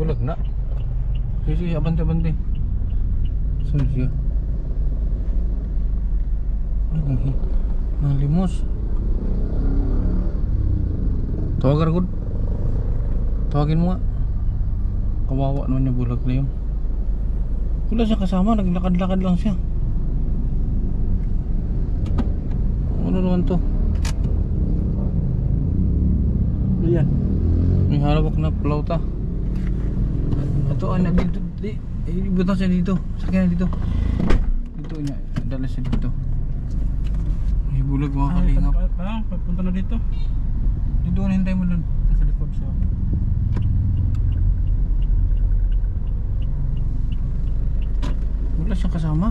Bulag na. Sige, abante-abante. Saan siya? Ay, limos. Tawagan ko. Tawagin mo nga. Kawawa naman yung bulag na yun. Wala siya kasama, naglakad-lakad lang siya. Ano naman to? Ayan. May halawak na plauta. Ito, anak dito. Ibutang siya dito. Sakyan dito. Dito niya. Dala siya dito. May bulag mga kalingap. Pagpunta na dito. Dito na hintay mo dun. Sa likod siya. Wala siyang kasama.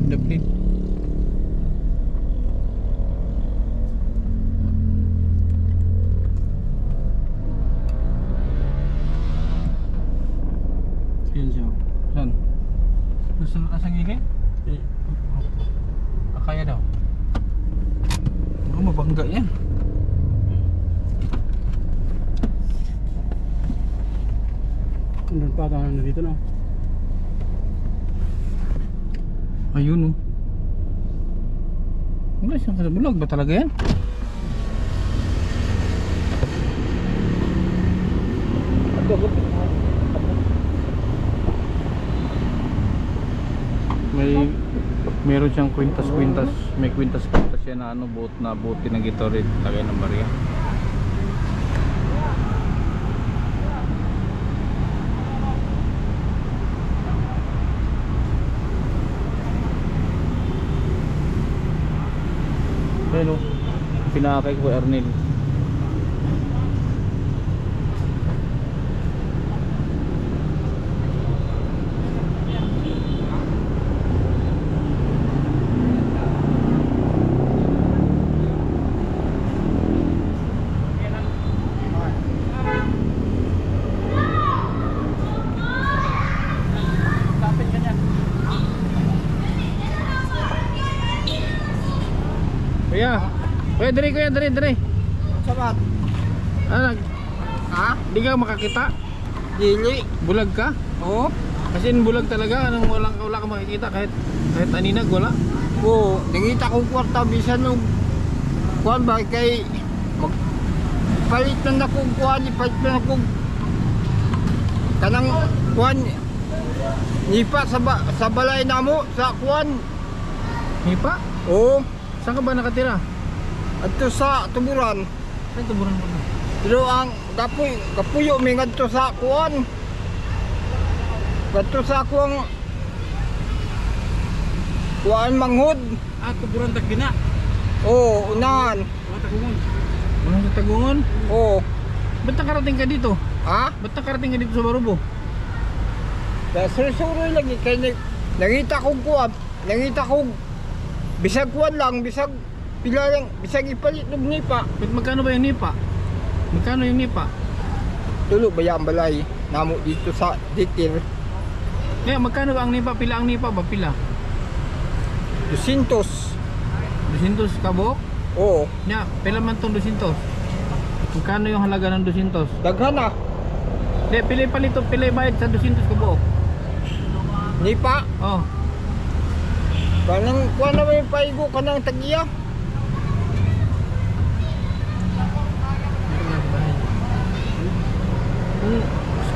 The plate. Yan siya. Saan? Nasa gilid? Eh, Kaya daw. Mabangga yan. Doon pa tayo na dito no. Ayun oh. Wala siyang kasama. Bulag ba talaga yan? Meron siyang kwintas-kwintas. May kwintas-kwintas yan na ano, boat na bote ng Gatorade. Tagay ng barya. Hello. Pinakay ko Ernil. Kuya, diri. Sabat. Ano? Ha? Di ka makakita? Dili. Bulag ka? Oo. Kasi bulag talaga. Anong wala ka makikita kahit aninag, wala? Oo. Nangita kong kwarta bisan nung kuwan ba kay palit na akong kuwan, palit na akong kanang kuwan nipa sa balay namo sa kuwan. Hipa? Oo. Saan ka ba nakatira? Adto sa tuburan. Saan tuburan mo na? Pero ang kapuyo may ngadto sa kuwan. Ngadto sa kuwang kuwan manghod. Tuburan Tagina. Oo, unahan. Tagungon. Unang sa Tagungon? Oo. Ba't nakarating ka dito? Ha? Ba't nakarating ka dito sa Barubo? Surusuroy lagi kay nangita kong kuwan. Nangita kong bisag kuwan lang, bisag pila lang, bisag ipalit ng nipa. Ba't magkano ba yung nipa? Magkano yung nipa? Tulo ba yung balay? Namo dito sa ditir. Kaya magkano ba ang nipa? Pila ang nipa ba? Pila? 200. 200 kabok? Oo. Nya, pila man tong 200? Magkano yung halaga ng 200? Daghan na. Di, pila palito, pila bayad sa 200 kabok? Nipa. Oh. Kanang kuwan na may paigo kanang tagiya.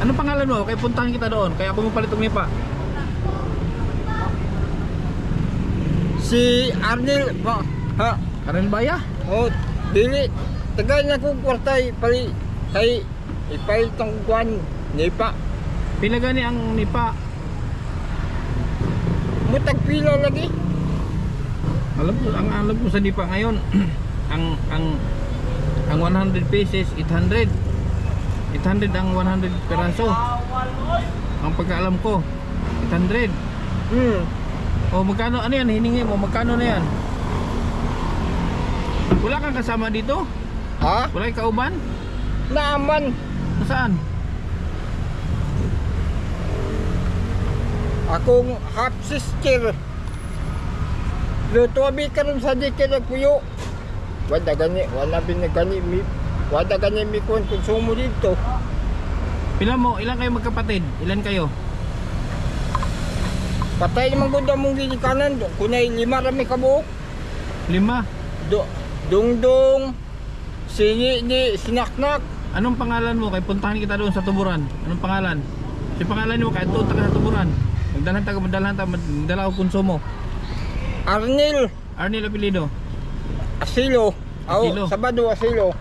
Ano pangalan mo? Kaya puntahan kita doon. Kaya ako mapalit ng nipa. Si Arnel ba? Ha? Karen Baya? Oh, dili. Tagay na kong kwartay pali kay ipail tong kuwan nipa. Pila gani ang nipa? Mutag pila lagi. Alam ko sa nipa ngayon ang 100 pieces 800 ang 100 peraso. Ang pagkaalam ko 800. O magkano ano yan hiningi mo? Magkano na yan? Wala kang kasama dito? Ha? Wala kang kauban? Naaman. Saan? Akong half sister. Luto abi karon sa dikit ng puyo. Wala gani mi kon konsumo dito. Ilan kayo magkapatid? Ilan kayo? Patay naman gud among ginikanan. Kunay 5 rami kabuok. 5. Dungdung, ni sinaknak. Anong pangalan mo? Kay puntahan kita doon sa tuburan. Anong pangalan? Si pangalan mo kay doon taga sa tuburan. Magdala ko konsumo. Arnil Arnel apelyido. Asilo. Asilo. Sabado Asilo.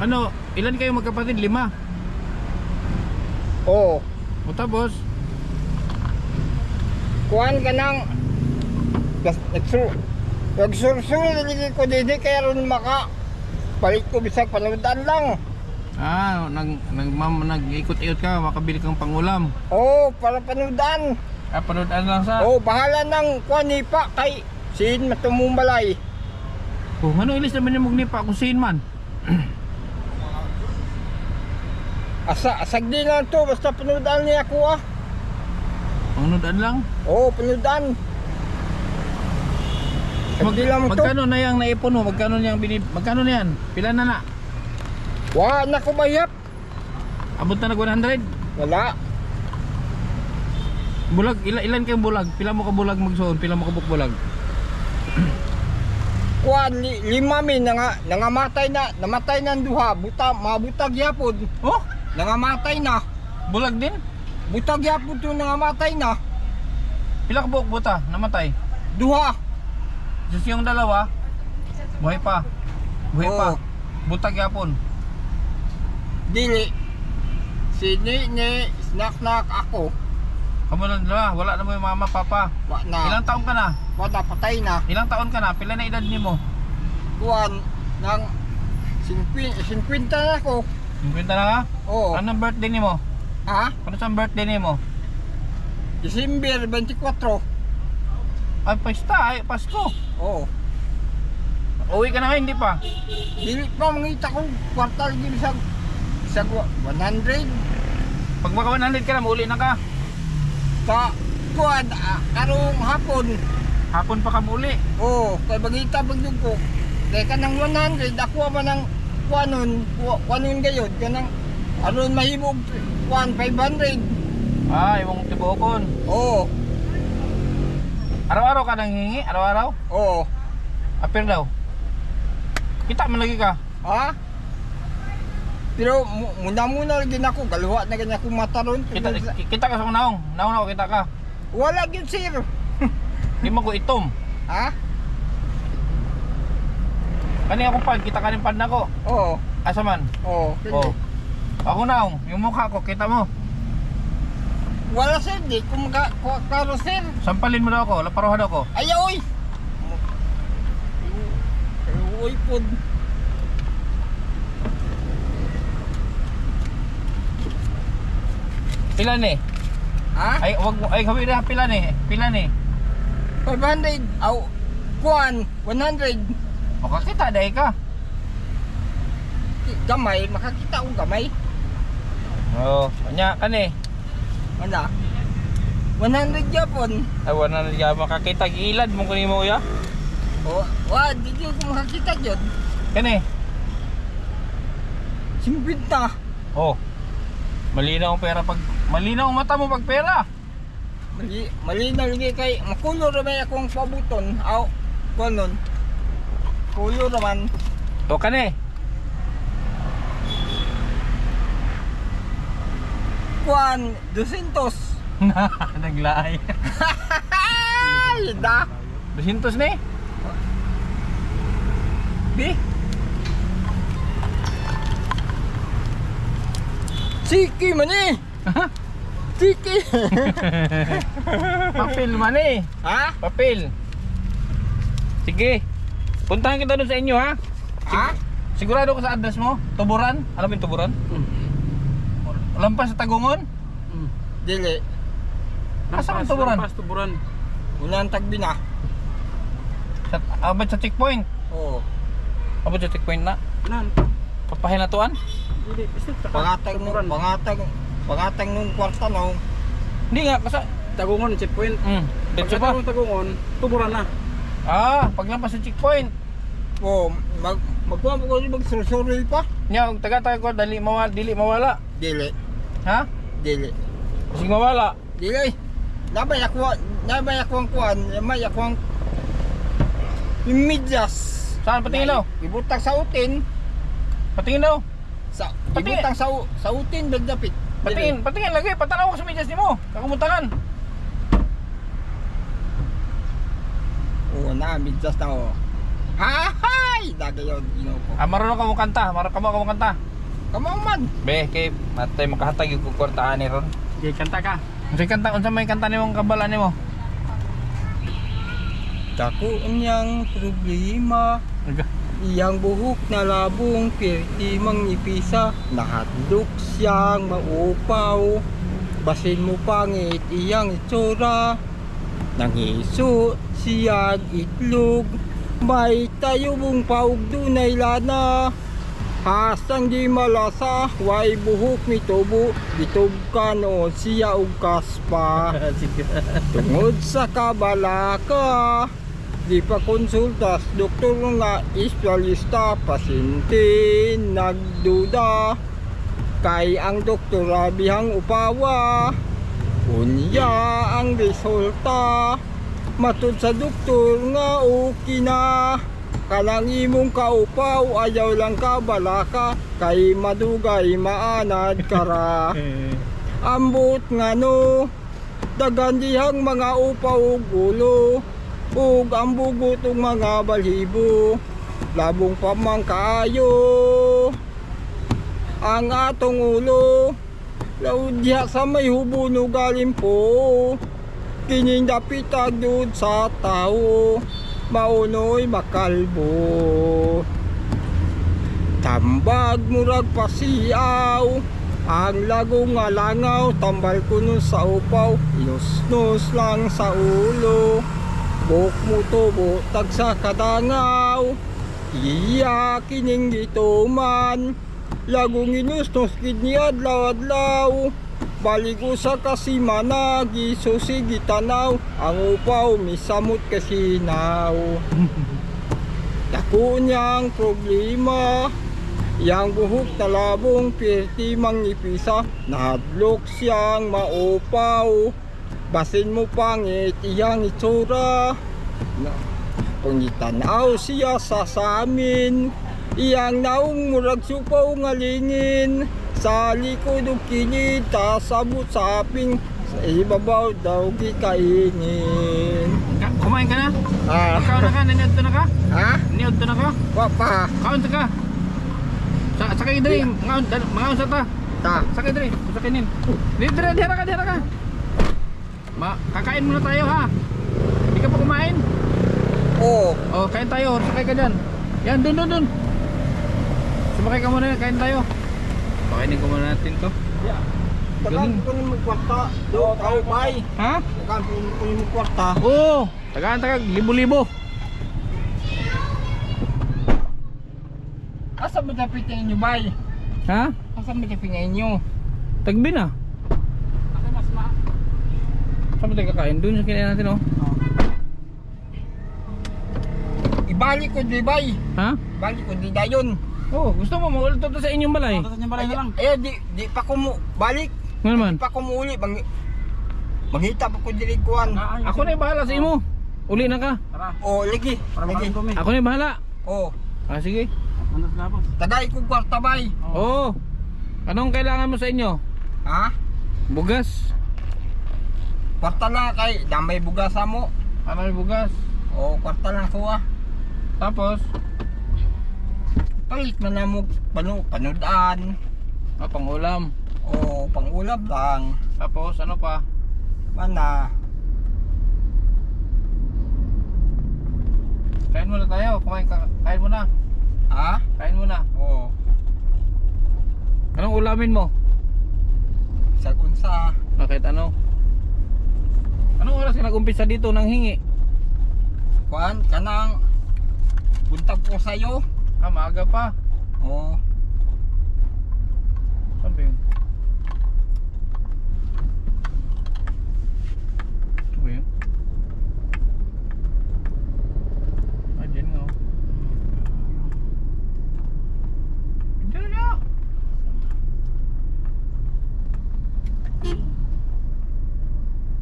Ano? Ilan kayo magkapatid? 5. Oo. O tapos? Kuhan ka ng nagsursul naligi ko din kaya ron maka palit ko bisag panudan lang. Nag-ikot-ikot ka, makabili kang pangulam. Oo, para panudan. Panudan lang sa... Oo, bahala ng kuhan nipa kay sin matumumbalay. Oh, ano ilis naman yung mugnipa kung siin man? Asag din lang to, basta panudan niya ako ah. Pangunudan lang? Oo, panudan. Asag lang to. Magkano na yung naipon mo? Magkano na yan? Pila na na? Wala na ko bayap. Abot na nag 100? Wala. Bulag, ilan kayong bulag? Pila mo ka bulag magsuon? Pila mo ka bukbulag? Kuhan, 5 min nangamatay na. Namatay na ang duha. Mabutag yapon. Oh? Nangamatay na. Bulag din? Butag yapon to nangamatay na. Pila ka buok buta? Namatay? Duha. Just yung dalawa? Buhay pa? Buhay pa? Oo. Butag yapon? Dili. Ni snack ako. Kamu lang dalawa? Wala na mo yung mama, papa? Wa na. Ilang taon ka na? Wala patay na. Ilang taon ka na? Pila na edad ni mo? Kuhan ng 50 na ako. 50 na ka? Oo. Anong birthday ni mo? Ha? Ano saan birthday ni mo? December 24. Ay, pasta ay, Pasko. Oo. Uwi ka na ngayon, hindi pa? Dili pa mangita ko kwartal din sa 100. Pag maka 100 ka na, mauli na ka. Sa kuhan, karong hapon. Hapon pa ka mauli. Oo, kay bagita bagdug ko. Kaya ka ng 100, ako man ng kuhanon gayod. Kanang aron mahimog kuhan 500. Yung tibokon. Oo, Araw-araw ka nang hingi? Araw-araw? oo. Apir daw. Kita man lagi ka. Ha? Pero muna lagi na ako, galuha na ganyan akong mata ron. Kita ka sa naong. Naong ako kita ka. Wala yun sir. Di mo ko itom. Ha? Kani ako pad, kita ka rin pad na ko. Oo, Asa man? oo. Oh. Ako naong, yung mukha ko, kita mo. Wala sir, di ko klaro sir. Sampalin mo daw ako, laparohan daw ako. Ayaw oy. Uy pod. Pila ni? Ha? Ay kami na pila ni. Pila ni? 500. Aw, kuhan, 100. O kakita dahil ka. Gamay, makakita akong gamay. Oo, kanya kani. Wala. 100 yapon. Ay wala na diya makakita gilad mo kunin mo ya. Oh, di ko makakita jud. Kani. 50. Oh. Malinaw ang pera pag malinaw ang mata mo pag pera. Malinaw lagi kay makulo ra may akong pabuton. Aw, kunon. Kulo raman. To kani. Kuan 200. Naglaay. Da. 200 ni? Bi. Siki man eh. Siki. Papel man eh. Ha? Papel. Sige. Puntahan kita doon sa inyo ha. Ha? Sigurado ka sa address mo? Tuburan? Alam mo yung tuburan? Lampas sa Tagungon? Dili. Asa ang tuburan? Lampas tuburan. Unang tagbi na. Abot sa checkpoint? Oo. Abot sa checkpoint na? Nan. Papahinatuan? Dili, basta Pangatag nung kwarta no. Hindi nga, kasi... Tagungon checkpoint. Dito pa? Pagkatapos Tagungon, tuburan na. Paglampas sa checkpoint. Oo, magsusuroy pa. Nya, taga-taga ko, dili mawala. Dili. Ha? Dili. Sige mawala. Dili. Nabay ako ang kuan, may ako ang yung medyas. Saan patingin daw? Ibutang sa utin. Patingin daw. Sa Patingin. ibutang sa utin bigdapit. Patingin lagi. Patanaw ko sa medyas nimo. Kakumuntangan. Oo na, medyas na oh. Hay! Dagayon, ko. Marunong ka mo kanta. Marunong ka mo kanta. Kamo man. Be, kay matay makahatag yung kukurtaan ni ron. Sige, kanta ka. Unsa kanta, unsa may kanta nimong kabala nimo? Dako niyang problema. Aga. Iyang buhok na labong pirti mangipisa. Nahadlok siyang maupaw. Basin mo pangit iyang itsura. Nangiso siyang itlog. May tayo mong paug dunay lana. Hasang di malasa, way buhok mitubo. Bitob ka no siya og kaspa. Tungod sa kabalaka, di pa konsultas doktor nga espesyalista. Pasyente nagduda, kay ang doktor bihang upawa. Unya ang resulta, matud sa doktor nga okay na. Kanang imong kaupaw, ayaw lang ka balaka, kay madugay maanad kara. Ambot nga no, dagan dihang mga upaw ug ulo, ug ang bugot ug mga balhibo, labong pa man kaayo. Ang atong ulo, laud diha sa may hubon ug galimpo, kining dapit agdud sa tao. Maunoy makalbo. Tambag murag pasiaw, ang lago nga langaw, tambal kuno sa upaw, inusnos lang sa ulo. Buk mo tubo tag sa kadangaw, iya kining gituman, lagong inusnos kid ni adlaw-adlaw. Baligo sa kasimana, gisusi gitanaw, ang upaw misamot kasinaw. Dako niyang problema, yang buhok na labong pirti mangipisa. Nahadlok siyang maupaw, basin mo pangit iyang itsura. Kung itanaw siya sa samin, iyang naong murag supaw ngalingin. Sa likod o kinid, tasabot sa aping, sa ibabaw daw gikainin. Kumain ka na? Ah, Kaon na ka? Naniod na ka? ha? Naniod na ka? Wapa, Kaon ka? Sakay diri, ngaon sa ta. ta. Sakay diri, sakinin. Dira ka. Kakain muna tayo ha. Hindi ka pa kumain? Oh, Oh, kain tayo, sakay ka dyan. Yan, dun. Sumakay ka muna, kain tayo. Pakainin ko muna natin to. tagan ko ni magkwarta. Do, tao bay. Ha? Tagan ko ni magkwarta. Oo, tagaan, libo-libo. Asa mo tapitay inyo bay? Ha? Asa mo tapitay inyo? Tagbin na. Ako mas Saan ba tayo kakain? Doon sa kinain natin oh. Ibalik ko di bay. Ha? Ibalik ko di dayon. Oo, gusto mo maulit to sa inyong balay? Tapos niya balay na lang. Di pa ko mo balik. Ano naman? Di pa ko mo uli. Manghita pa ko diliguan. Ako na yung bahala sa imo. Uli na ka. Tara. Oh, lagi. Para Lagi. makain kami. Ako na yung bahala. Oh, Ah, sige. Mandas na boss. tagay ko kwarta bay. Oo. Anong kailangan mo sa inyo? Ha? Bugas. Kwarta lang kay damay bugasa mo. Ano yung bugas? Oh, kwarta lang suwa. Tapos, Palit man na mo panudan. pangulam. Oh, pang-ulam lang. Tapos, ano pa? Mana. Kain muna tayo. Kain muna. Ha? Kain muna. Oh, Anong ulamin mo? sa kunsa. Kahit ano. Anong oras ka nag-umpisa dito nang hingi? Kuan kanang buntag ko sa'yo. Ah, maaga pa. Oh, Saan ba yun? Ito ba yun? Ah, dyan nga. Dyan na!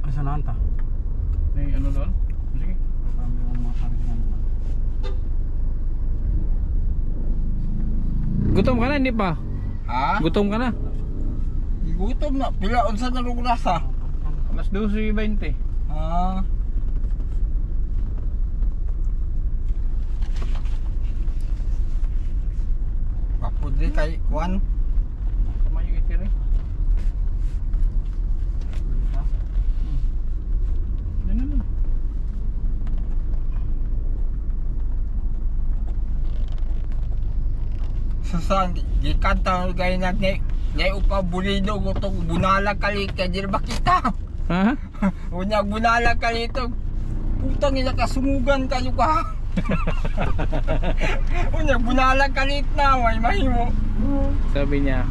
Ay, saan anta? May ano doon? Sige. Marami akong mga karisan doon. Gutom ka na, hindi pa? Ha? Gutom ka na? Gutom na. Pila, unsa na rong rasa? Alas 12:20. Ha? Papudri kay Juan. Kamay yung itiri. Yan na lang. Sasang gikanta gay na ngay upa bulido gutong bunala kalit kay dir ba kita. Ha? Unya bunala kalito. Putang ina kasumugan kayo ka. Unya bunala kalit na may mahimo. Sabi niya,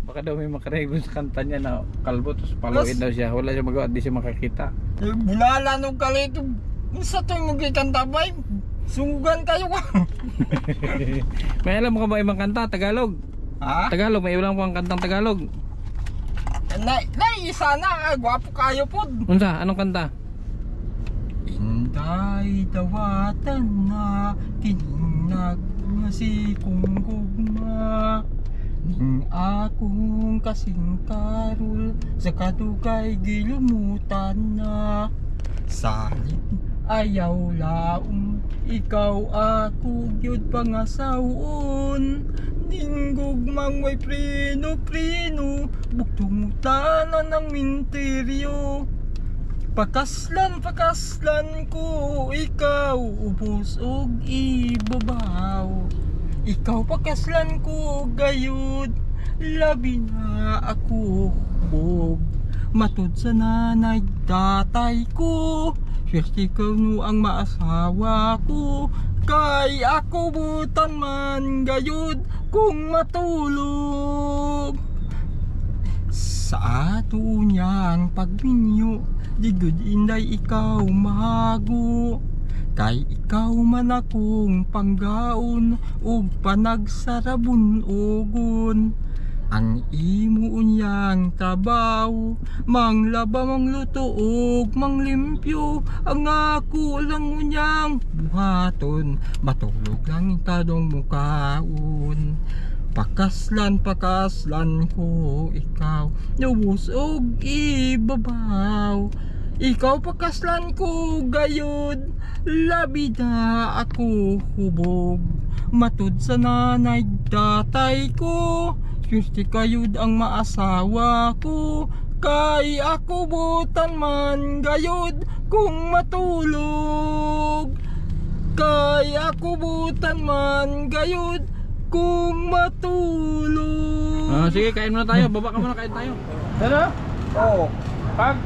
baka daw may makarinig dun sa kanta niya na kalbo, tapos paluin daw siya. Wala siya magawa, di siya makakita. Yung bunala nung kalito. Unsa to yung gikanta bay? Sumugan kayo ka. May alam mo ka ba ibang kanta? Tagalog? Ha? Tagalog, may alam ko ang kantang Tagalog. Isa na, gwapo kayo po. Unsa? Anong kanta? Inday dawatan na tinag nga si kong gugma ning akong kasing karol sa kadugay gilumutan na salit ayaw laom ikaw ako gyud pangasawon ning gugmang way prino bugtungutan ng minteryo. Pakaslan ko ikaw ubos og ibabaw. Ikaw pakaslan ko gayud labi na ako bog. Matud sa nanay tatay ko. Swerte ka no ang maasawa ko. Kay ako butan man gayud kung matulog. Sa ato niyang pagminyo digud inday ikaw mahago. Kay ikaw man akong panggaon ug panagsarabon ugon. Ang imo unyang trabaho manglaba mangluto ug manglimpyo. Ang ako lang unyang buhaton matulog lang tadong mukaon. Pakaslan ko ikaw nubos og ibabaw. Ikaw pakaslan ko gayud labi na ako hubog. Matud sa nanay tatay ko swerte kayud ang maasawa ko. Kay ako butan man gayud kung matulog. Kay ako butan man gayud kung matulog. Ah, sige, kain muna tayo. Baba ka muna, kain tayo. Ano? Oo. Pag?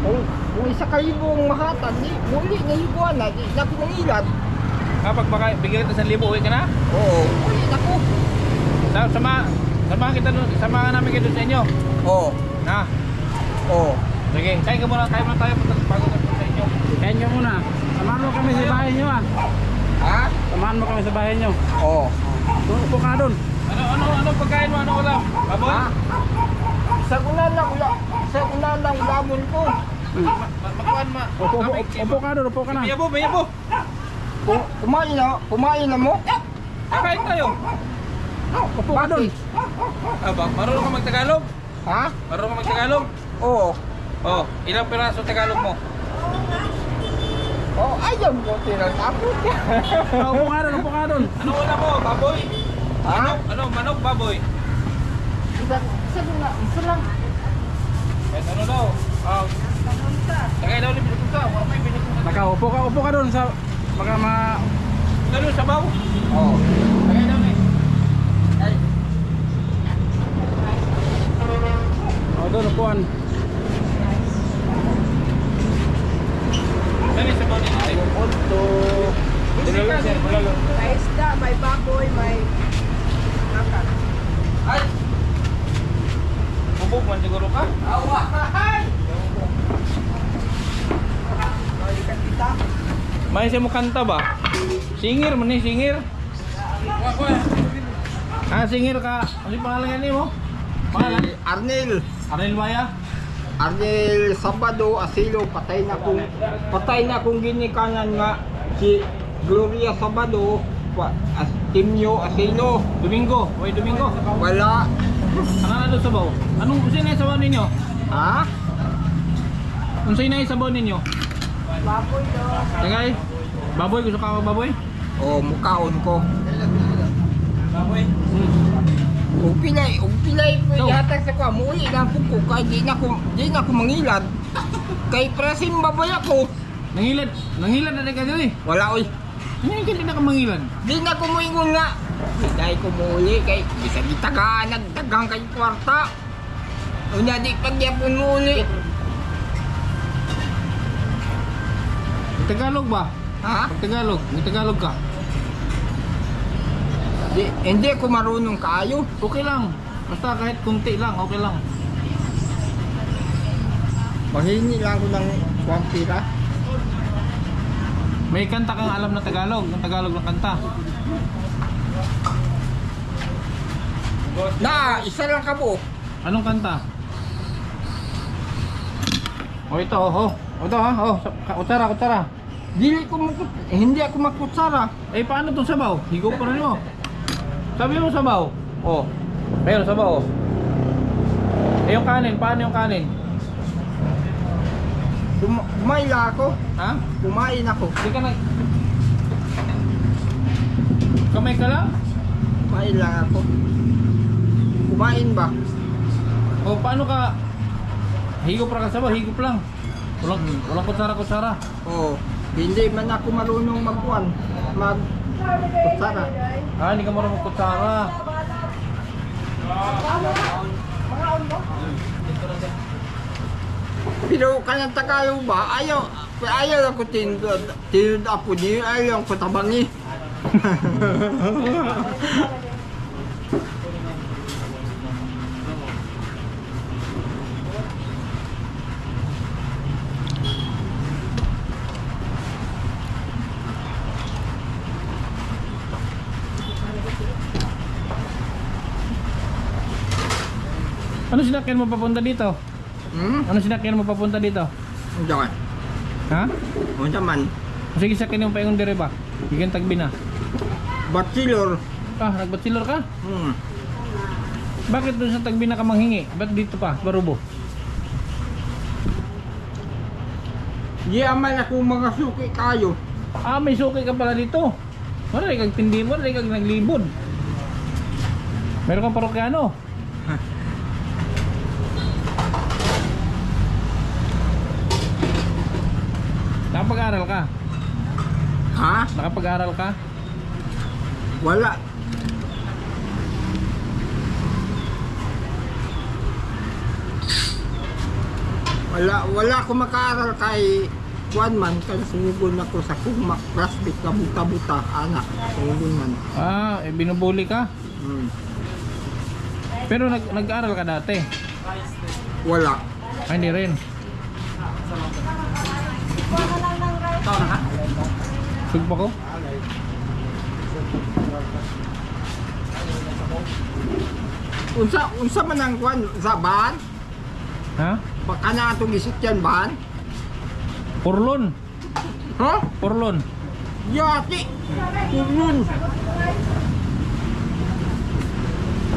Kung isa kayo mong mahatan, muli na hibuan na, na pinangilan. Kapag baka bigyan kita 1,000, uwi ka na? Oo, muli na ko. Samahan kita doon, samahan namin kayo doon sa inyo. Oo, Ha? oo. Sige, kain muna tayo bago na sa inyo. Kain nyo muna. Samahan mo kami sa bahay nyo ah. Ha? Samahan mo kami sa bahay nyo. Oo. Upo ka doon. Ano pagkain mo? Ano ulam? Baboy? Ha? Sa una lang ulamon ko. Makuhan ma. Upo ka doon, upo ka na. May yabo. Kumain na mo? Kain tayo. Upo ka doon. Marunong ka mag-Tagalog? Ha? Marunong ka mag-Tagalog? Oo. Oh, ilang piraso Tagalog mo? Oh, ayaw mo tinatapos. Upo ka doon, upo ka doon. Ano ulam mo? Baboy? Ha? Ano? Manok, baboy? Isa lang. Kahit ano daw? Tagay daw ni Pilipunta. Wala may Pilipunta. Upo ka doon sa baka Lalo sa baw? Oo. Tagay daw ni. Ay, doon upuan. Dali sa baw ni. punto. Bulalo sir, bulalo. May isda, may baboy, may naka. Ay, Bubog man siguro ka? awahay. May siya mo kanta ba? Singir man ni, singir. Ah, singir ka. Ano yung pangalan niya mo? Pangalan? Si Arnel. Arnel Baya? Arnel Sabado Asilo, patay na kung ginikanan nga si Gloria Sabado, Timyo Asilo. Domingo. Oy, Domingo. Wala. Ano na doon sabaw? Anong unsay na sabaw ninyo? Ha? Unsay na sabaw ninyo? Baboy do. Tagay. Baboy, gusto ka baboy? O, mukaon ko. Baboy. Upilay ko So? yata sa kwa. Muli na po ko, kaya di na ko mangilad. Kay presim babay ako. Nangilad na ka dili. Wala oy. Ano yung hindi na ka mangilad? Di na ko moingon nga. Dahil ko muli kay bisa gitagaan nagdagang kay kwarta. Unya di pagyapon muli. Tagalog ba? Ha? Tagalog. May Tagalog ka? Hindi ko marunong kaayo. Okay lang. Basta kahit kunti lang, okay lang. Mahingi lang ko ng kwampira. May kanta kang alam na Tagalog, ng Tagalog na kanta. Na, isa lang ka po. Anong kanta? O ito, oh. O ito ha, oh. Kutsara. Hindi ako makutsara. Eh paano itong sabaw? Higo pa rin mo. Sabi mo sabaw. Oh. Pero sabaw. Eh yung kanin, paano yung kanin? Kumain ako. Ha? Kumain ako. Hindi ka nag... Kamay ka lang? Kumain lang ako. Kumain ba? O paano ka... Higop pa ka sabaw, higop lang. Walang kutsara. Oo. Hindi man ako marunong mag-kutsara. Ah, hindi ka marunong kutsara. Pero kanang Tagalog ba? Ayaw ako tinod ako niyo. Ayaw ko tabangi. Ano sinakyan mo papunta dito? Ano sinakyan mo papunta dito? Diyan. Ha? Unsa man? Sige, sakyan yung paingon dire ba? Bigyan tagbi na. Bachelor. Ah, nagbatsilor ka? Bakit doon sa tagbi na ka manghingi? Ba't dito pa, Barubo? Di aman ako mga suki kayo. Ah, may suki ka pala dito. Wala kang tindi mo, wala kang naglibod. Meron kang parokyano. Nakapag-aral ka? Ha? Nakapag-aral ka? Wala. Wala ako makaaral kay Juan man kasi sumugon ako sa kumak plastic kabuta-buta anak sumugon man. Ah, eh, binubuli ka? Pero nag-aral ka dati? Wala. Ay, hindi rin. Sugpa ko? Unsa man ang Juan sa ban? Ha? Baka na itong isityan ban? Purlon. Ha? Purlon. Yati! Kurun!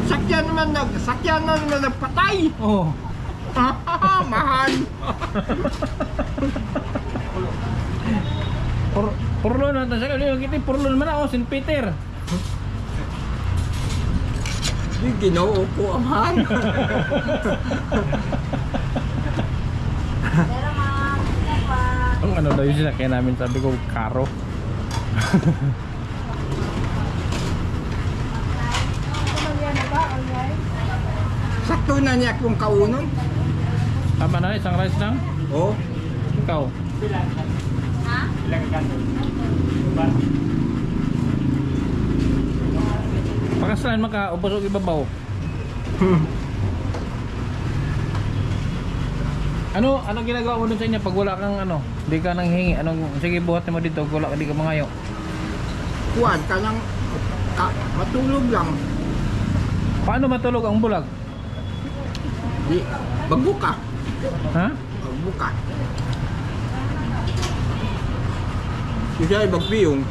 Sakyan naman nagpatay! Oh. Mahal! Purlon na siya. Kita purlon man ako, St. Peter. Di ginoo ko aman. Ang ano daw yung sinakyan namin, sabi ko, karo. Sakto na niya kung kaunon. Tama na, isang rice lang. Oh, Ikaw. Pakasalan maka, ubos o ibabaw. Ano ginagawa mo dun sa inyo pag wala kang ano, di ka nang hingi? Sige, buhat mo dito, wala ka, di ka mangayo. kuwan ka lang matulog lang. Paano matulog ang bulag? Di, magbuka. Ha? Magbuka. Siya ay magpiyong.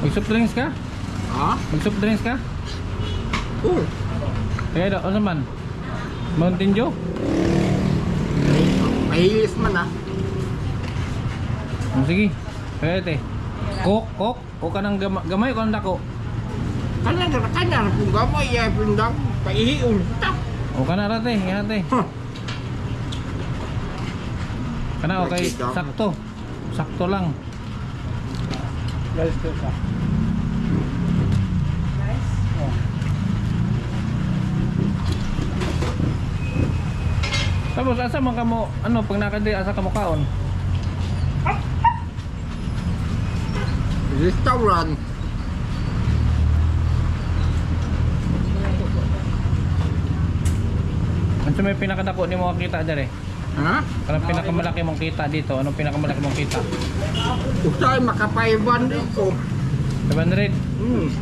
Mag-soft drinks ka? Ha? Mag-soft drinks ka? Oo. Kaya daw, ano man? Mountain Dew? Mahilis man ah. Sige. Kaya te. Coke? O ka ng gamay o ka ng dako? Kanya kung gamay ay pindang paihiyon. O ka na rate, ate. Huh. Kana okay, sakto. Sakto lang. Guys, ito ka. Tapos asa man kamo, ano pag nakadiri asa kamo kaon? Restaurant. Ano may pinakadako ni mo kita dire? Ha? Kanang pinakamalaki mong kita dito, anong pinakamalaki mong kita? Usay makapaiban din ko. 700. Hmm.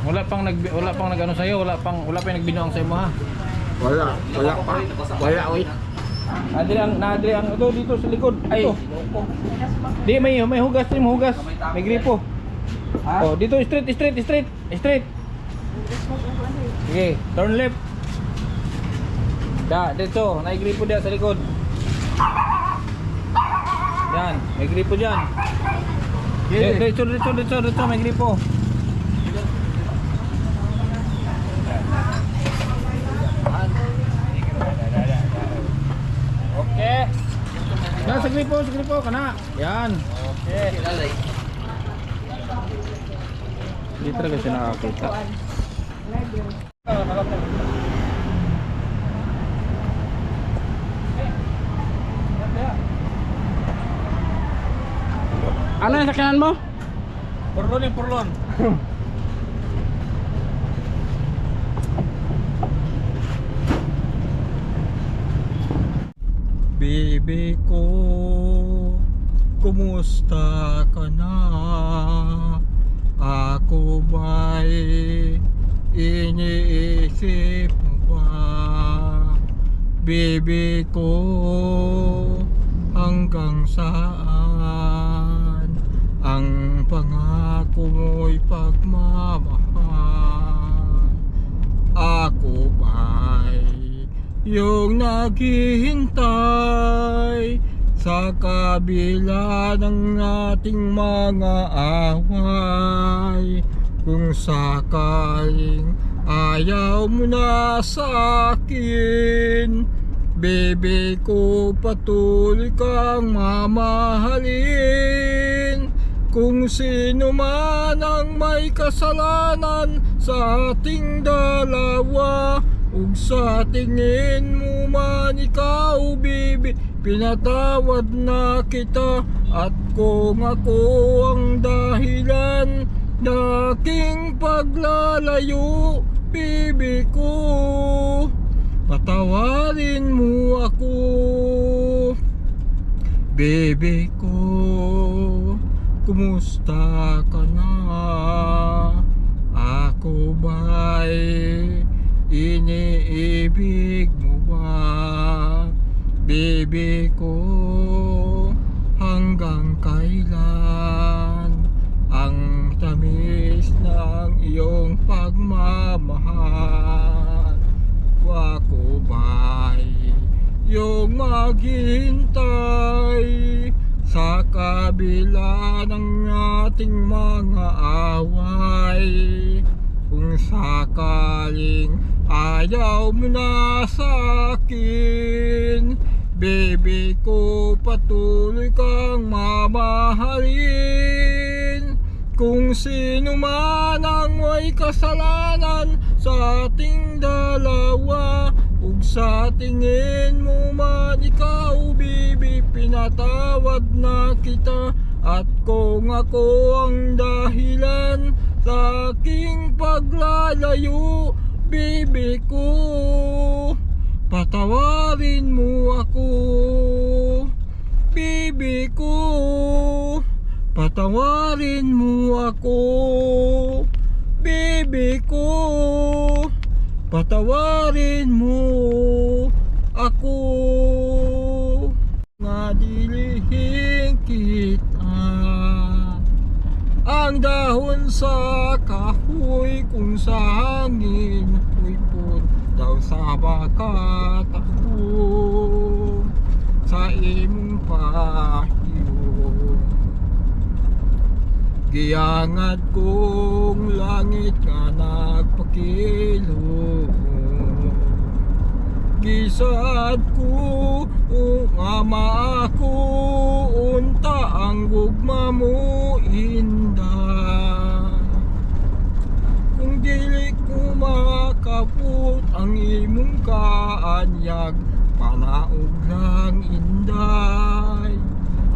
Wala pang nag-ano sa iyo, wala pa yung nagbinuang sa imo ha. Wala pa. Wala oy. Nadiri ang ito dito sa likod. Ay. Di may hugas, may hugas. May gripo. Oh, dito straight. Sige, turn left. Dito, may gripo diyan sa likod. Yan, may gripo diyan. Dito, may gripo. Okay. Yan, sa gripo, kana. Yan. Okay. Hindi talaga siya nakakita. Ano yung sakyanan mo? Purlon. Bibi ko, kumusta ka na? Ako ba'y iniisip mo ba? Bibi ko, hanggang saan ang pangako mo'y pagmamahal? Ako ba'y yung naghihintay sa kabila ng ating mga away? Kung sakaling ayaw mo na sa akin, bebe ko, patuloy kang mamahalin. Kung sino man ang may kasalanan sa ating dalawa, ug sa tingin mo man ikaw, bibi, pinatawad na kita. At kung ako ang dahilan ng aking paglalayo, bibi ko, patawarin mo ako. Bibi ko, kumusta ka na? Ako ba'y iniibig mo ba? Bibi ko, hanggang kailan ang tamis ng iyong pagmamahal? Ako ba'y yung maghintay sa kabila ng ating mga away? Kung sakaling ayaw mo na sa akin, bebe ko, patuloy kang mamahalin. Kung sino man ang may kasalanan sa ating dalawa, ug sa tingin mo man ikaw, bibi, pinatawad na kita. At kung ako ang dahilan sa aking paglalayo, bibi ko, patawarin mo ako. Bibi ko, Patawarin mo ako, baby ko. Patawarin mo ako. Nga dilihin kita, ang dahon sa kahoy kung sa hangin puipon daw sa bakat ako sa imong pahiyo. Giangat kong langit nga nagpakilo, gisad ko nga maako unta ang gugma mo inda. Kung dili ko makaput ang imong kaanyag, panaog lang inday,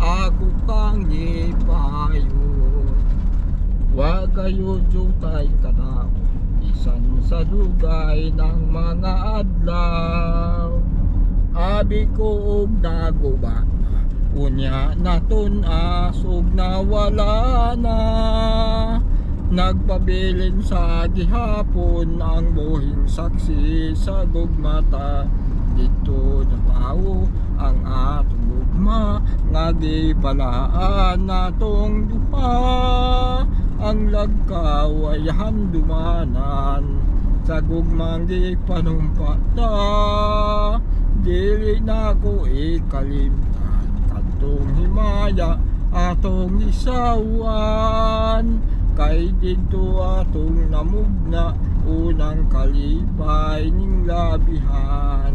ako kang ipayo. Wag kayo jutay ka na, isan sa dugay ng mga adlaw. Abi ko og naguba, unya naton asog na wala na. Nagpabilin sa gihapon ang buhing saksi sa gugmata. Dito na tao ang atong gugma, nga gibalaan natong duha. Ang lagkaw ay handumanan sa gugmang gipanumpata. Dili na ko ikalimtan kadtong himaya atong isawan. Kay dito atong namugna unang kalipay ning labihan.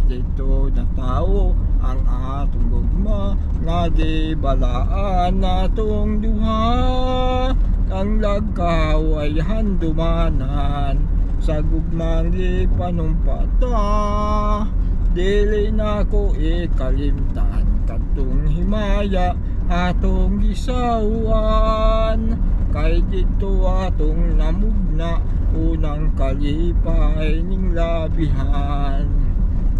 Dito na tao ang atong gugma, nga di balaan natong duha. Ang lagkaw ay handumanan sa gugmang di panumpata. Dili na ko ikalimtan kadtong himaya atong gisawan. Kay dito atong namugna unang kalipay ning labihan.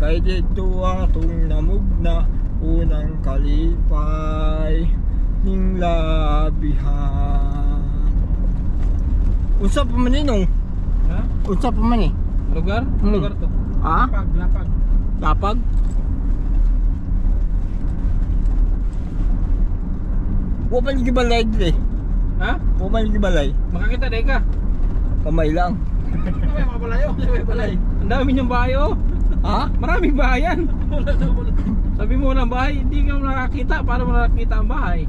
Kay dito atong namugna unang kalipay ning labihan. Unsa pa man ninong? Ha? Unsa pa man eh? Lugar? Lugar to. Ha? Lapag. Lapag? Wa man gibalay dire. Ha? Wa man gibalay. Makakita dai ka. Kamay lang. May mga balayo, may balay. Ang dami niyong bahay oh. Ha? Maraming bahay yan. Sabi mo ng bahay, hindi ka nakakita. Paano mo nakakita ang bahay?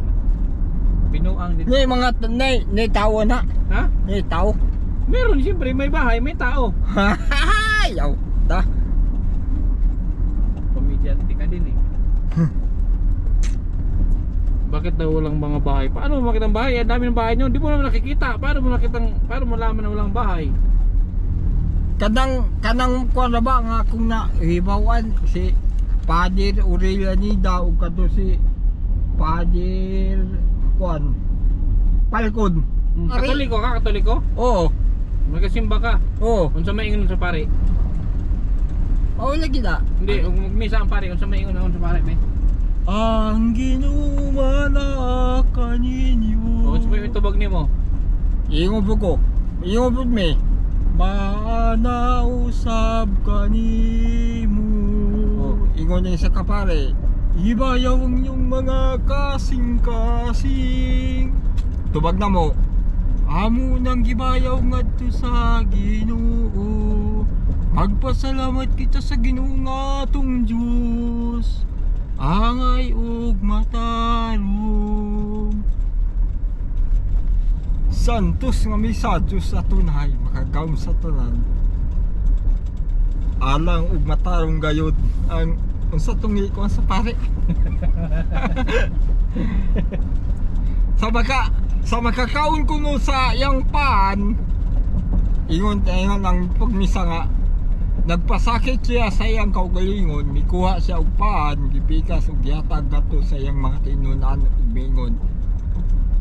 Binuang dito. Ni mga ni tao na. Ha? Ni tao. Meron siyempre, may bahay, may tao. Yaw. Ta. Komedyante ka din eh. Bakit daw walang mga bahay? Paano mo makita ang bahay? Ang dami ng bahay nyo, hindi mo naman nakikita. Paano mo malaman na walang bahay? Kanang kuan na ba nga kung na hibawan si Padir Aurelianida o kato si Padir kuan Palcon. Katoliko ka? Katoliko? Oo. Magkasimba ka? Oo. Unsa maingon sa pare? Oo lagi na. Hindi, kung magmisa ang pare, unsa maingon na sa pare, be? Ang ginumana kaninyo. O, unsa may tubag nimo? Ingo po ko. Ingo po me. Maanausab kanimo. Ingon niya sa kapare. Ibayaw ang iyong mga kasing-kasing. Tubag na mo. Amo nang gibayaw ngadto sa Ginoo. Magpasalamat kita sa Ginoo nga atong Dios. Angay ug matarong. Santos nga misadyo sa tunay, makagawom sa tanan. Alang ug matarong gayod ang unsa tungi ko sa pare. sa makakaon ko no sa yang pan. Ingon tayo ng pagmisa nga nagpasakit siya sa iyang kaugalingon, mikuha siya og pan, gipikas ug gihatag nato sa iyang mga tinunan ug mingon.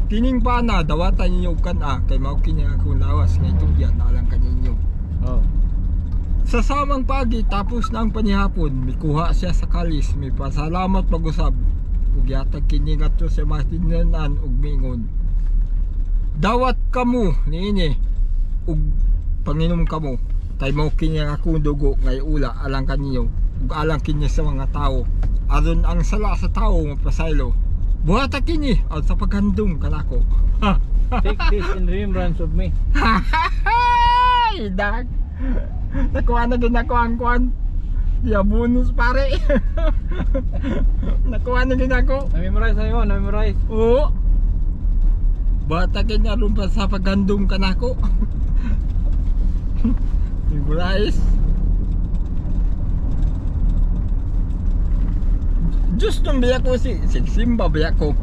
Kining pana dawatan ninyo og kana kay mao kini akong lawas nga itugyan na lang kaninyo. Oh. Sa samang pagi tapos na ang panihapon, mikuha siya sa kalis, may pasalamat pag-usab. ug yatag kini ngadto sa masinanan ug mingon. Dawat kamo niini ug panginom kamo. Kay mao kini nga akong dugo ngay ula alang kanyo ug alang kini sa mga tao. Aron ang sala sa tao mapasaylo. Buhata kini at sa paghandom kanako. Take this in remembrance of me. Ay, dag. Nakuha na din ako ang kwan. Ya bonus pare. Nakuha na din ako. Na-memorize sa'yo, na-memorize. Oo. Bata kanya rin pa sa paghandom kanako. Memorize. Just nung biya ko simba biya ko.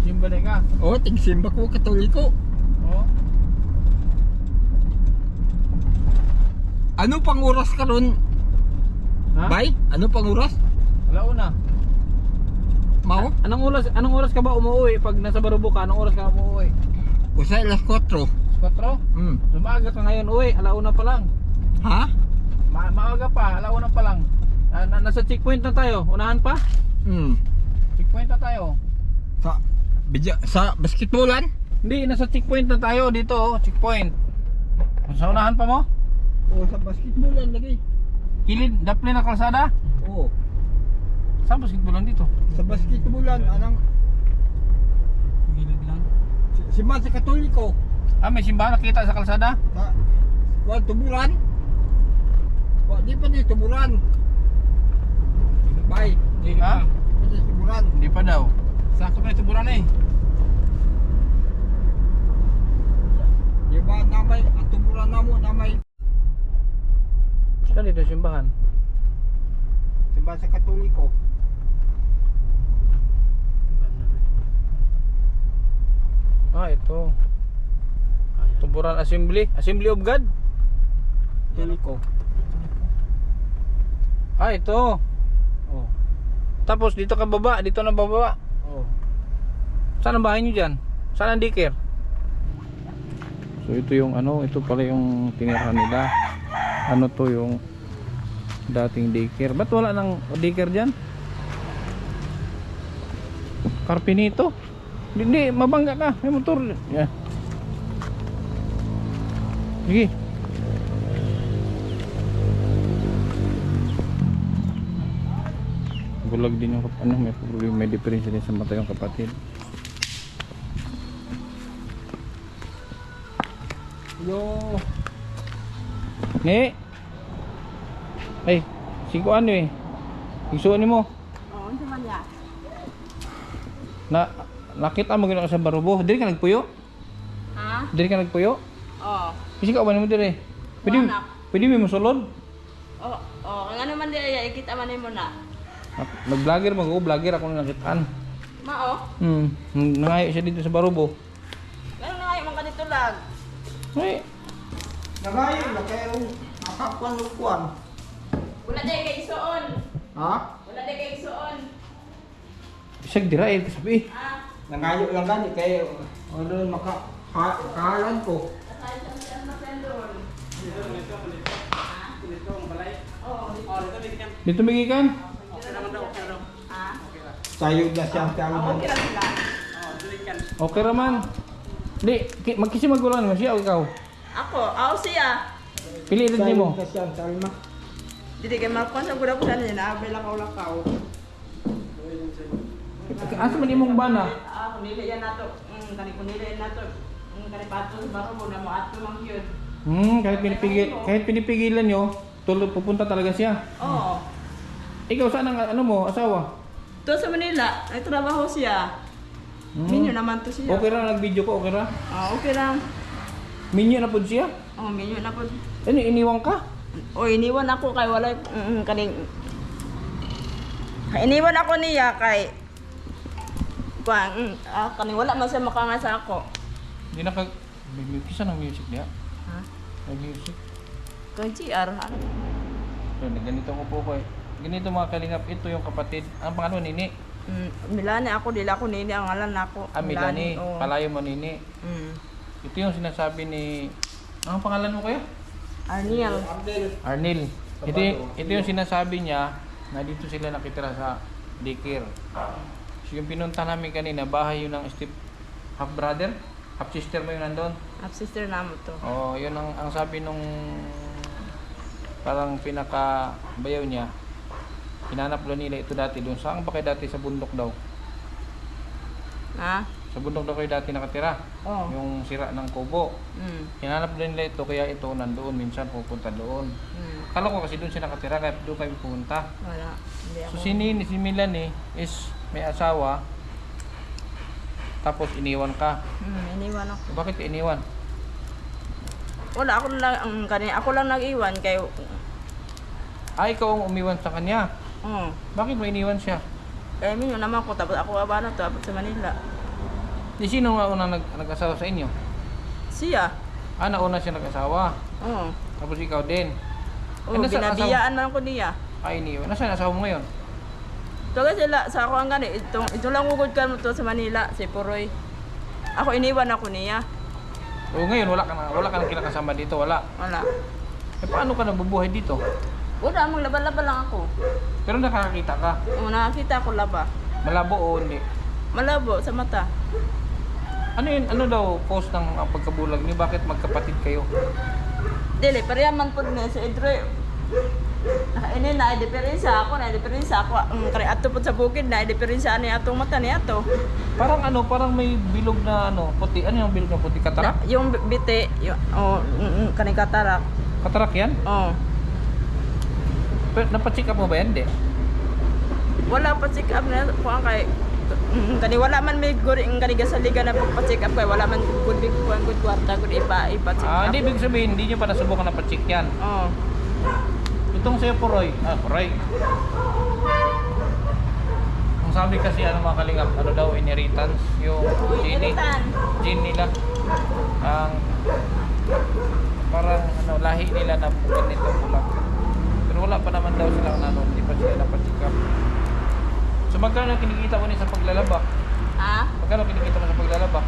Simba na ka. Oo, tigsimba ko katoliko. Oo. Ano pang oras karon? Ha? Bay? Ano pang oras? Alauna. Mao? Anong oras ka ba umuwi pag nasa Barubo ka? Anong oras ka umuwi? Usay alas 4. 4? So maaga ka ngayon uwi, alauna pa lang. Ha? Maaga pa, alauna pa lang. Nasa checkpoint na tayo, unahan pa? Checkpoint na tayo. Sa basketballan? Hindi, nasa checkpoint na tayo dito, oh, checkpoint. Sa unahan pa mo? O sa basketballan lagi. Kilid, daple na kalsada? Oo. Saan basketballan dito? Sa basketballan anang Kilid lang. si Man sa Katoliko. May simbahan nakita sa kalsada? Wa tuburan. Wa di pa di tuburan. Bay. Ha? Di tuburan. Hindi pa daw. Saan ko pa ituburan eh? Di ba namay ang tuburan namo namay Saan dito simbahan? si Man sa Katoliko. Ito. Tuburan Assembly of God? Katoliko. Ito. Oh. Tapos dito ka baba, dito na bababa. Oh. Saan ang bahay nyo dyan? Saan ang daycare? So ito yung ito pala yung tinirahan nila. Ano to yung dating daycare. Ba't wala nang daycare dyan? Carpinito? Hindi, mabangga ka. May motor. Yeah. Sige. Bulag din yung may problema, may diferensya din sa mata yung kapatid. Yo. Ni. Ay, siko ano eh. Isuon mo. Oo, ano man ya? Nakita mo gano'n sa Barubo. Diri ka nagpuyo? Ha? Diri ka nagpuyo? Oo. Kasi ka ba mo diri? Wanak. Pwede mo sulod? Oo, ang ano man di ay ikita man mo na. Nag-vlogger vlogger ako na nakitaan. Mao. Nangayo siya dito sa Barubo. Ganun na nga man kanito lag. Ay, Nagayon na kayo nakakwan-kwan. Wala day kay isuon. Ha? Wala day kay isuon. bisag dira eh kasabi. Ha? Nangayo lang gani kayo. Ano kahalan ko. Dito magikan. Ha? Sayod na siya ang talman. Okay lang sila. Okay raman. Di, magkisi magulan mo siya o ikaw? Ako, siya. Pili rin mo. Sayod na siya ang talman. Dili kay makon sa gura ko sa nila, abay lakaw-lakaw. Asa man imong bana? Kunili yan nato. Kunili yan nato. Kani pato sa baro mo na mo ato mang yun. Kahit pinipigilan nyo, pupunta talaga siya. Oo. Ikaw saan ang mo, asawa? To sa Manila, ay trabaho siya. Minyo naman to siya. Okay ra nag-video ko, okay ra? Okay lang. Minyo na pud siya? Minyo na po. Ano iniwang ka? Iniwan ako kay walay kaning iniwan ako niya kay kaning wala man siya makangasa ako. Hindi na kag kisa ng music niya. Ha? May music. Kay GR ano? So, ganito ko po ko eh. Ganito mga kalingap, ito yung kapatid. Ang pangalan nini? Milani ako, dila ko nini ang ngalan nako. Milani, palayo mo nini. Ito yung sinasabi ni anong pangalan mo kuya? Arniel. Arnil. Ito yung sinasabi niya na dito sila nakitira sa daycare. So, yung pinunta namin kanina, bahay yun ng step half brother, half sister mo yung nandun. Half sister na mo to. Oh, yun ang sabi nung parang pinaka bayaw niya. Hinanap daw nila ito dati doon. Saan ba kayo dati sa bundok daw? Ha? Sa bundok daw kayo dati nakatira. Oh. Yung sira ng kubo. Mm. Hinanap daw nila ito kaya ito nandoon. Minsan pupunta doon. Mm. Akala ko kasi doon siya nakatira kaya doon kami pupunta. Wala. Hindi ako. So si Milanie is may asawa. Tapos iniwan ka. Iniwan ako. Bakit ka iniwan? Wala, ako lang nag-iwan kay Ikaw ang umiwan sa kanya. Bakit mo iniwan siya? eh minyo naman ko tapos ako abano to abot sa Manila. Di sino nga una nag-asawa sa inyo? Siya. Nauna siya nag-asawa. Oo. Tapos ikaw din. Oh, binabiyaan man ko niya. Iniwan. Nasaan asawa mo ngayon? Tuga sila sa ako ang gani ito lang ugod ka mo to sa Manila si Puroy. Ako iniwan ako niya. Ngayon wala ka nang kinakasama dito, wala. Wala. Paano ka nabubuhay dito? Wala, maglaba-laba lang ako. Pero nakakakita ka. Nakakita ko laba. Malabo o hindi? Malabo sa mata. Ano yun? Ano daw cause ng pagkabulag niyo? Bakit magkapatid kayo? Dili, parehaman po na si Edroy. Ini na diferensya ako, kaya ato po sa bukid na diferensya ni atong mata ni ato. Parang may bilog na puti. Ano yung bilog na puti? Katarak? Yung biti, kaning katarak. Katarak yan? Oh. Pero napacheck up mo ba yan? Hindi. Wala pa check up na kuan kay kani wala man may good kani gasaliga na pagpa-check up kay wala man good big kuan good kwarta good ipa check up. Hindi ibig sabihin hindi niyo pa nasubukan na pa-check yan. Oh. Itong sa'yo Puroy. Puroy. Ang sabi kasi mga kalingap, daw inheritance yung gene nila. Ang parang lahi nila na ganito pula. Pero wala pa naman daw silang hindi pa sila napacheck up. So magkano kinikita mo sa paglalaba? Magkano kinikita mo sa paglalaba?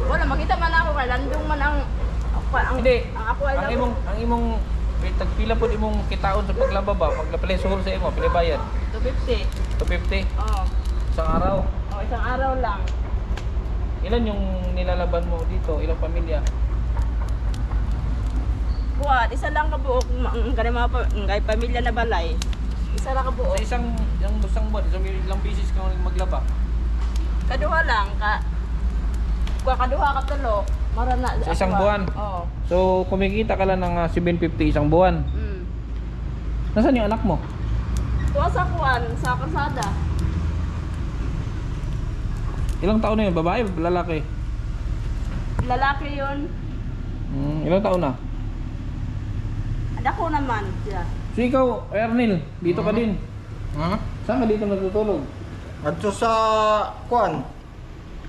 Wala makita man ako kay landong man ang Hindi. ako ay ang imong tagpila po imong kitaon sa paglaba ba? Pagla suhol sa imo, pila bayad? 250. 250 Oh. isang araw. Oh, isang araw lang. Ilan yung nilalaban mo dito? Ilang pamilya? Buat, isa lang ka buok kani mga pamilya na balay. Isa lang ka buok. Sa isang buwan, ilang beses ka maglaba? Kaduha lang kaduha ka tulo. Mara na Sa isang buwan? Oo. So kumikita ka lang ng 750 isang buwan. Nasaan yung anak mo? Tuwa sa kuan, sa kalsada. Ilang taon na yun? Babae o lalaki? Lalaki yun. Ilang taon na? Ako naman siya. So ikaw, Ernil, dito ka din. Saan ka dito natutulog? Adto sa kuan.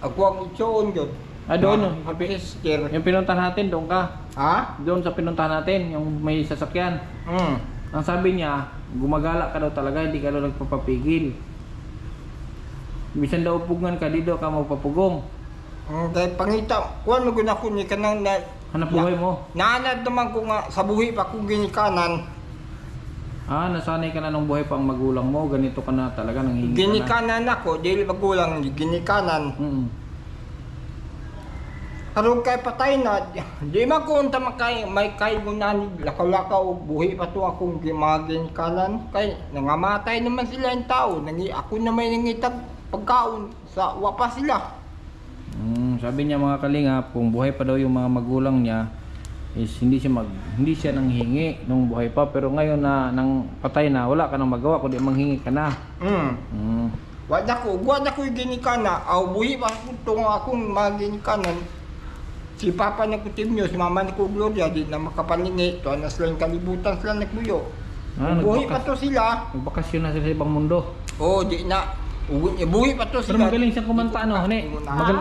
Ako ang itsoon yun. Doon Sister. yung pinuntahan natin, doon ka. Ha? Doon sa pinuntahan natin, yung may sasakyan. Ang sabi niya, gumagala ka daw talaga, hindi ka daw nagpapapigil. Bisan daw upugan ka, di daw ka magpapugong. Dahil pangita, kuan mo guna ko ni kanang Hanap buhay mo. naanad naman ko nga sa buhi pa kong ginikanan. Nasanay ka na ng buhay pa ang magulang mo, ganito ka na talaga, nanghingi ka na. Ginikanan ako, dili magulang ginikanan. Karon kay patay na, di man ko unta may kay gunanig lakaw-lakaw buhi pa to akong gimagin kanan kay nangamatay naman sila yung tao, ako na may nangitag pagkaon sa wapa sila. Sabi niya mga kalingap, kung buhay pa daw yung mga magulang niya is hindi siya nanghingi nung buhay pa, pero ngayon na nang patay na, wala ka nang magawa kundi manghingi ka na. Wala ko ginikana, buhi pa to akong maginikanan. Si Papa na kutimyo, si Mama ni ko Gloria, di na makapalingi. To na sila yung kalibutan sila nagbuyo. Buhi pa to sila. Nagbakasyon na sila sa ibang mundo. Di na. Buhi pa to Pero sila. magaling siyang kumanta,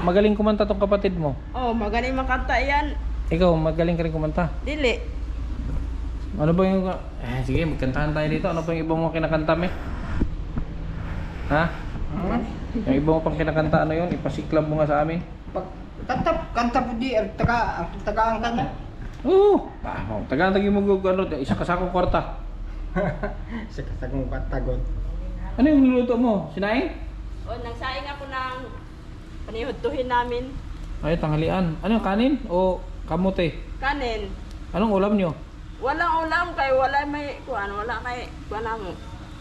magaling kumanta tong kapatid mo. Magaling makanta yan. Ikaw, magaling ka rin kumanta. Dili. Ano ba yung... sige, magkantahan tayo dito. Ano ba yung ibang mga kinakanta, me? Ha? Yung ibang mo pang kinakanta, ano yun? Ipasiklab mo nga sa amin. Kanta po di, tagaan ka na. Oo! Tagaan-tagi mo isa kasakong kwarta. Sa kasagong katagon. Ano yung niluto mo? Sinaing? O, nagsaing ako ng panihudtuhin namin. Ay, tanghalian. Ano yung kanin o kamote? Kanin. Anong ulam nyo? Walang ulam kay wala may kuan, wala kay kuan mo.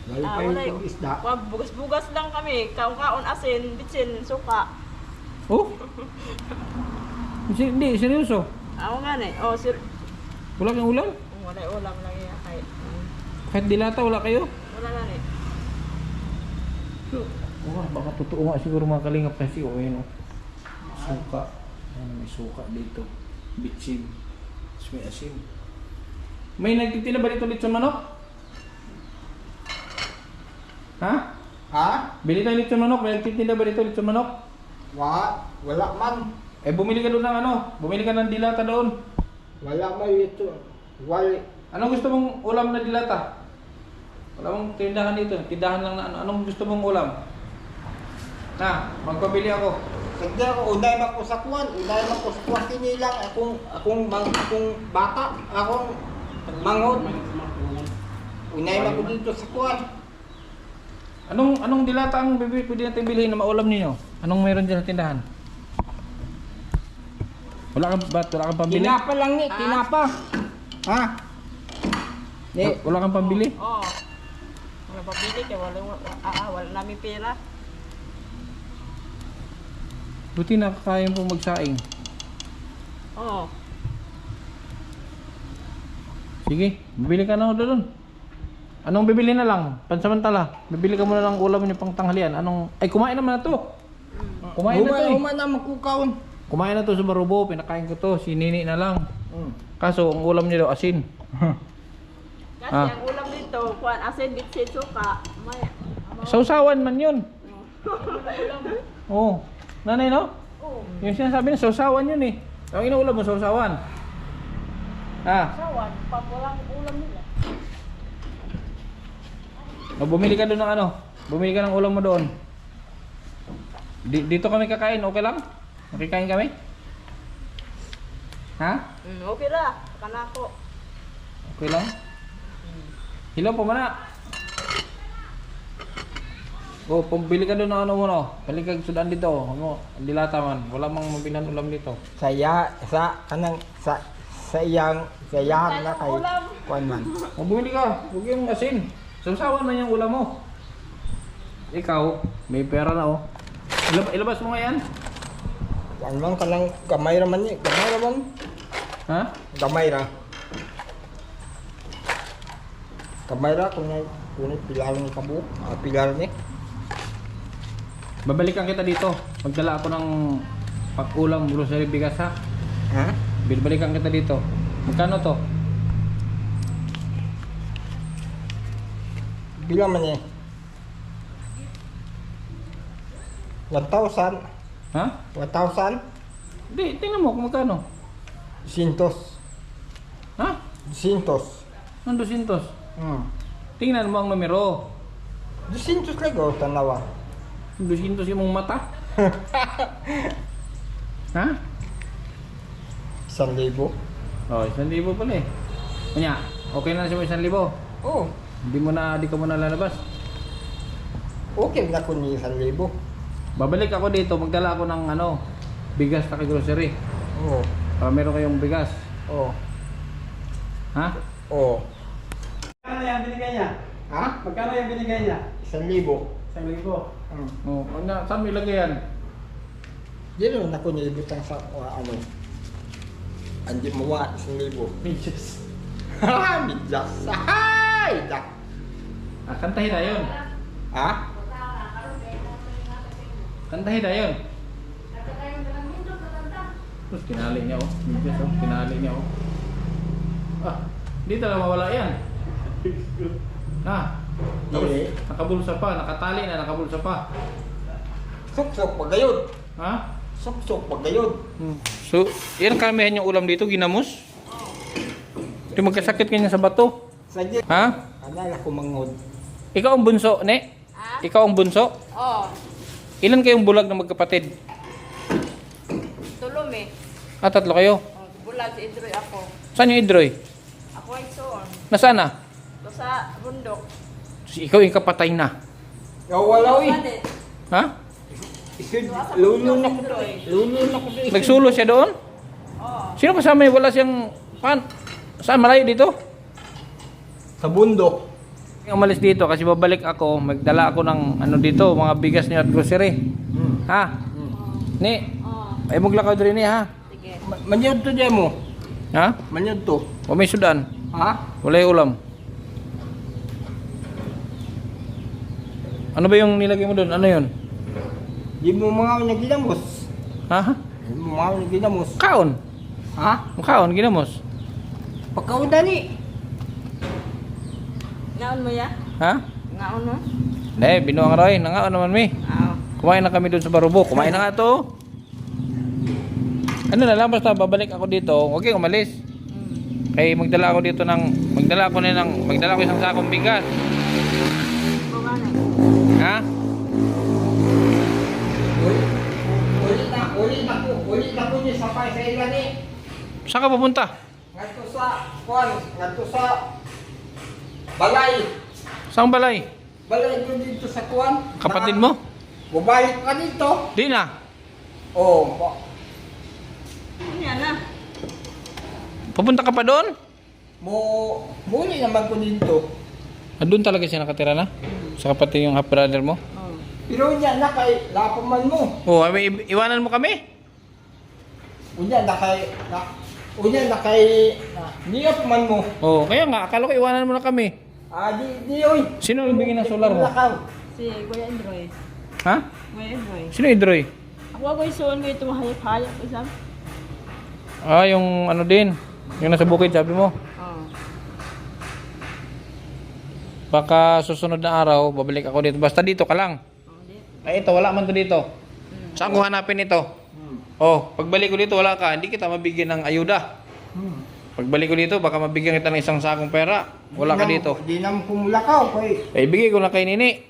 Lalo pa yung isda. Kuan bugas-bugas lang kami, kaon asin, bitsin, suka. Oh? Hindi, seryoso. Ako nga ni. Oh, sir. Wala kang ulam? Wala ulam lang yan kay. Kahit dilata, wala kayo? Wala na ni. Oh, baka totoo nga siguro mga kalingap kasi o ayun o. Suka. Ayan, may suka dito. Bitsin. Tapos may asin. May nagtitinda ba dito lechon manok? Ha? Ha? Bili tayo lechon manok. May nagtitinda ba dito lechon manok? Wala man. Eh bumili ka doon ng ano? Bumili ka ng dilata doon. Wala man ito. Wala. Anong gusto mong ulam na dilata? Wala mong tindahan dito. Tindahan lang na ano. Anong gusto mong ulam? Na, magpabili ako. Sige ako, unay man ko sa kuwan. Unay man ko sa kuwan. Kinilang akong bata. Akong mangod. Unay man ko dito sa kuwan. Anong dilata ang pwede natin bilhin na maulam ninyo? Anong meron dyan sa tindahan? Wala kang pambili? Tinapa lang ni, tinapa. Ha? Ni, Wala kang pambili? Oh. Wala pabili kay wala namin pera. Buti nakakaya po magsaing. Oh. Sige, bibili ka na doon. Anong bibili na lang? Pansamantala, bibili ka muna ng ulam niyo pang tanghalian. Ay, kumain naman na to. Kumain na to eh. Human na magkukaon. Kumain na to sa Barubo, pinakain ko to. Si Nini na lang. Kaso, ang ulam niya daw asin. Kasi Ah. ang ulam dito, kuan asin, bitsin, suka. May Sausawan man yun. Oo. Nanay, no? oh, Yung sinasabi na sausawan yun eh. Ang inuulam mo, sausawan. sawan, pag walang ulam nila. Bumili ka doon ng ano? Bumili ka ng ulam mo doon. Dito kami kakain, okay lang? Makikain kami? Ha? Okay ra, kanako. Okay lang? Hilaw pa mana. Oh, pambili ka doon ng ano mo no. Palikag sudan dito. Ano, dilata man. Wala mang mabilan ulam dito. Sa iyang na kay kuwan man. Bumili ka. Huwag yung asin. Sausawan man yung ulam mo. Ikaw, may pera na oh. Ilabas mo nga yan. Kuwan man kanang gamay ra man ni, gamay ra man. Ha? Gamay ra. Gamay ra kung pilar ni kabu, pilar ni. Babalikan kita dito. Magdala ako ng pag-ulam, grocery, bigas ha. Ha? Balikan kita dito. Magkano to? Bilang man ni. 1,000. Ha? 1,000. Hindi, tingnan mo kung magkano. 200. Ha? 200. Ang 200. Tingnan mo ang numero. 200 lego tanawa. 200 yung mong mata. Ha? 1,000. Oh, 1,000 pala eh. Kanya, okay na siya 1,000. Oh, Di ka mo na lalabas. okay na ko ni 1,000. Babalik ako dito, magdala ako ng ano, bigas na grocery. Oh, Para meron kayong bigas. oh, Ha? oh. Magkano yung binigay niya? Ha? Magkano yung binigay niya? 1,000. 1,000. Oh, saan mo ilagay yan? Di naman ako nilibutang sa ano. Andi mo wa 1,000. Bitches. Ha, midjas. Hay! Kantahin na yun. Ha? Kantahin na yun. Terus kinali niya oh. Bigas oh. Kinali niya oh. Hindi talaga mawala yan. Ha? Tapos, Dili. nakabulsa pa. Nakatali na, nakabulsa pa. Suksok pagayod. Ha? Suksok pagayod. So, yan kamihan yung ulam dito, ginamos. Ito magkasakit kanya sa bato. Sadya. Ha? Alala ko mangod. Ikaw ang bunso, ne? Ha? Ikaw ang bunso? Oh, Ilan kayong bulag na magkapatid? tulom eh. Tatlo kayo. Oh, bulag si Idroy ako. Saan yung Idroy? Ako ay soon. Nasaan na? To sa bundok. Ikaw yung kapatay na. Wala eh. Ha? Lulo na ko. Lulo na ko. Nagsulo siya doon? Sino kasama niya? Wala siyang pan. Saan malayo dito? Sa bundok. Umalis dito kasi babalik ako, magdala ako ng ano dito, mga bigas niyo at grocery. Ha? Ni. Ay maglakaw diri ni ha. Sige. Manyod to dyan mo. Ha? Manyod to. O may sudan. Ha? Wala yung ulam. Ano ba yung nilagay mo doon? Ano yun? Di mo mga naginamos. Ha? Di mo mga naginamos. Kaon. Ha? Ang kaon, ginamos. Pagkaudani. Ngaon mo ya? Ha? Ngaon mo? Hindi, binuang roy. Nangaon naman mi. Kumain na kami doon sa Barubo. Kumain na nga to. Ano na lang, basta babalik ako dito. Huwag kayong umalis. Kaya magdala ako dito ng magdala ko isang sakong bigas. Ha? Ulit na po niya sa pay sa ilan eh. Saan ka pupunta? Ngadto sa kuan, ngadto sa balay. Saan balay? Balay ko dito sa kuan. Kapatid mo? Bubalik ka dito. Di na. Oh, Ano yan na? Pupunta ka pa doon? muli naman ko dito. Doon talaga siya nakatira na? Sa kapatid yung half brother mo? Pero niya na kay lapaman mo. Oh, ay, iwanan mo kami? Unya na kay niya paman mo. Oh, kaya nga, akala ko iwanan mo na kami. Di oy. Sino nagbigay ng solar mo? Si Kuya Androy. Ha? Kuya Androy. Sino Idroy? Ako isuon ko itong hayop-hayop isang. Ah, yung ano din. Yung nasa bukid, sabi mo. Baka susunod na araw, babalik ako dito. Basta dito ka lang. Ay, ito, wala man to dito. Saan ko hanapin ito? Oh, pagbalik ko dito, wala ka. Hindi kita mabigyan ng ayuda. Pagbalik ko dito, baka mabigyan kita ng isang sakong pera. Wala ka dito. Di naman kumulakaw kay. Ibigay ko lang kay Nini.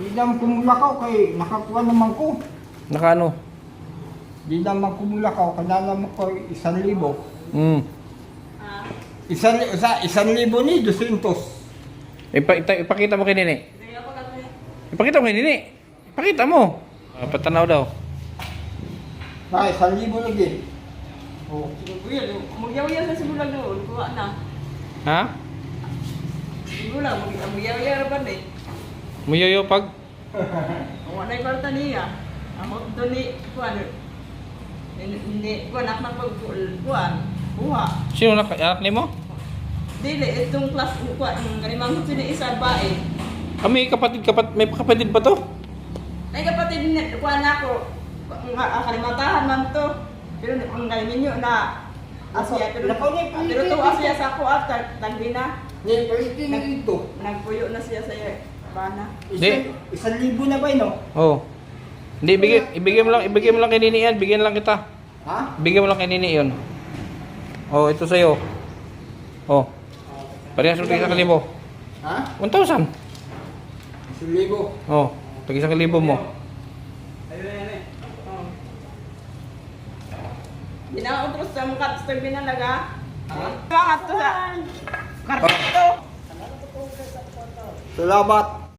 Di naman kumulakaw kay nakakuha naman ko. Nakano? Di naman kumulakaw kanala mo ko 1,000. Ah. 1,000 ni 200. Ipakita mo kay Nini. Ipakita mo kay Nini. Ipakita mo. Patanaw daw. Ay, 1,000 lagi. Oh. Magyaw-yaw sa simulan doon. Kuha na. Ha? Simulan, magyaw-yaw ba na eh. Muyoyo pag? Ang wala yung kwarta niya. Ang doon ni, kuha na. Hindi, kuha na pagkuhan. Kuha. Sino anak ni mo? Dili, itong class, kuha, ang ganimang ito ni isa ba eh. May kapatid ba to? Ay kapatid niya, kuha na ako. Kalimatahan man to. Pero ang galing ninyo na Asya, pero to Asya sa ako at tagdi na. Ni pwede na dito. Nagpuyo na siya sa bana. 1,000 na ba no? Oh. Hindi, ibigay mo lang kay Nini yan. Bigyan lang kita. Ha? Bigyan mo lang kay Nini yun. Oh, ito sa'yo. Oh. Parehas mo tag-1,000. Ha? 1,000. 1,000. Oh, tag-1,000 mo. Ginautros sa mukha sa binalaga. Bakit to sa karto? Salamat.